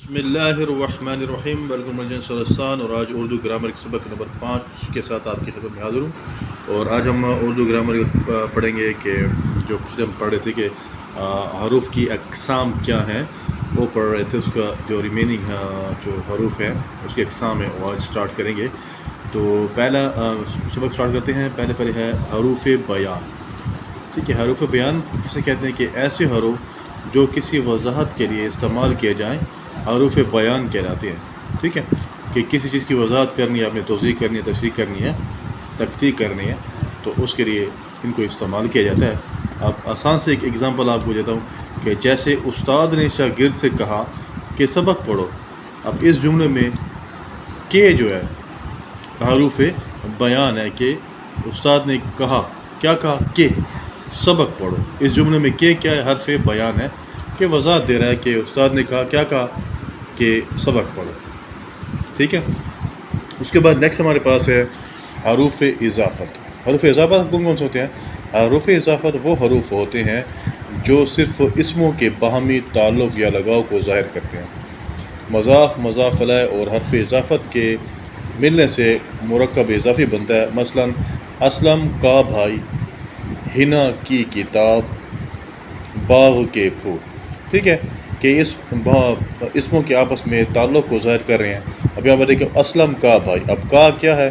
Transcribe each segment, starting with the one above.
بسم اللہ الرحمن الرحیم، ویلکم سلسان، اور آج اردو گرامر کے سبق نمبر 5 کے ساتھ آپ کی خدمت میں حاضر ہوں۔ اور آج ہم اردو گرامر پڑھیں گے کہ جو پچھلے ہم پڑھ رہے تھے کہ حروف کی اقسام کیا ہیں، وہ پڑھ رہے تھے۔ اس کا جو ریمیننگ جو حروف ہیں اس کی اقسام ہے وہ آج سٹارٹ کریں گے۔ تو پہلا سبق سٹارٹ کرتے ہیں۔ پہلے ہے حروف بیان۔ ٹھیک ہے، حروف بیان کسے کہتے ہیں کہ ایسے حروف جو کسی وضاحت کے لیے استعمال کیے جائیں حروف بیان کہلاتے ہیں۔ ٹھیک ہے، کہ کسی چیز کی وضاحت کرنی ہے، آپ نے توضیح کرنی ہے، تشریح کرنی ہے، تحقیق کرنی ہے، تو اس کے لیے ان کو استعمال کیا جاتا ہے۔ اب آسان سے ایک ایگزامپل آپ کو دیتا ہوں کہ جیسے استاد نے شاگرد سے کہا کہ سبق پڑھو۔ اب اس جملے میں کہ جو ہے حروف بیان ہے کہ استاد نے کہا، کیا کہا؟ کہ سبق پڑھو۔ اس جملے میں کہ کیا ہے؟ حرف بیان ہے کہ وضاحت دے رہا ہے کہ استاد نے کہا، کیا کہا؟ کہ سبق پڑھو۔ ٹھیک ہے، اس کے بعد نیکسٹ ہمارے پاس ہے حروف اضافت۔ حروف اضافت کون سے ہوتے ہیں؟ حروف اضافت وہ حروف ہوتے ہیں جو صرف اسموں کے باہمی تعلق یا لگاؤ کو ظاہر کرتے ہیں۔ مضاف، مضاف الیہ اور حرف اضافت کے ملنے سے مرکب اضافی بنتا ہے۔ مثلا اسلم کا بھائی، ہنا کی کتاب، باغ کے پھول۔ ٹھیک ہے، کہ اس اسموں کے آپس میں تعلق کو ظاہر کر رہے ہیں۔ اب یہاں پر دیکھیں، اسلم کا بھائی، اب کا کیا ہے؟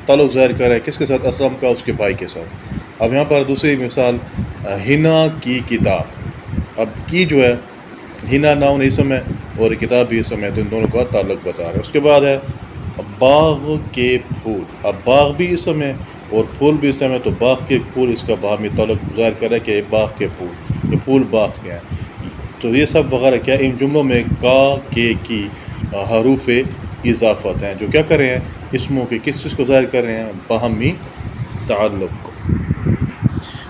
تعلق ظاہر کر رہا ہے کس کے ساتھ؟ اسلم کا، اس کے بھائی کے ساتھ۔ اب یہاں پر دوسری مثال، ہنا کی کتاب۔ اب کی جو ہے ہنا ناؤن اسم ہے اور کتاب بھی اسم ہے، تو ان دونوں کا تعلق بتا رہا ہے۔ اس کے بعد ہے باغ کے پھول۔ اب باغ بھی اسم ہے اور پھول بھی اسم ہے، تو باغ کے پھول اس کا باہمی تعلق ظاہر کر رہا ہے کہ باغ کے پھول، یہ پھول باغ کے ہیں۔ تو یہ سب وغیرہ کیا ان جملوں میں کا، کے کی حروف اضافت ہیں جو کیا کر رہے ہیں؟ اسموں کے کس چیز کو ظاہر کر رہے ہیں؟ باہمی تعلق کو۔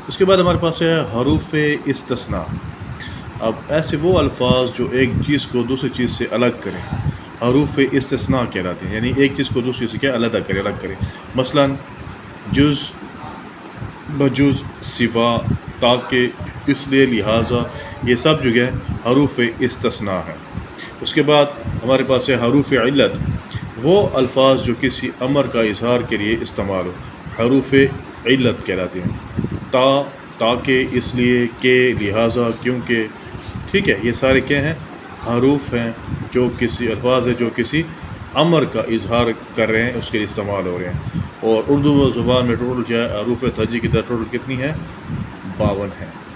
اس کے بعد ہمارے پاس ہے حروف استثناء۔ اب ایسے وہ الفاظ جو ایک چیز کو دوسری چیز سے الگ کریں حروف استثناء کہلاتے ہیں، یعنی ایک چیز کو دوسری سے کیا علیحدہ کرے، الگ کرے۔ مثلا جز، بجز، سوا، تاکہ، اس لیے، لہٰذا، یہ سب جو ہے حروف استثناء ہیں۔ اس کے بعد ہمارے پاس ہے حروف علت۔ وہ الفاظ جو کسی امر کا اظہار کے لیے استعمال ہو حروف علت کہلاتے ہیں۔ تا، تاکہ، اس لیے، کہ، لہٰذا، کیونکہ۔ ٹھیک ہے، یہ سارے کیا ہیں؟ حروف ہیں جو کسی الفاظ ہے جو کسی امر کا اظہار کر رہے ہیں، اس کے لیے استعمال ہو رہے ہیں۔ اور اردو زبان میں ٹوٹل کیا ہے؟ حروف تہجی کی طرح ٹوٹل کتنی ہے؟ 52 ہیں۔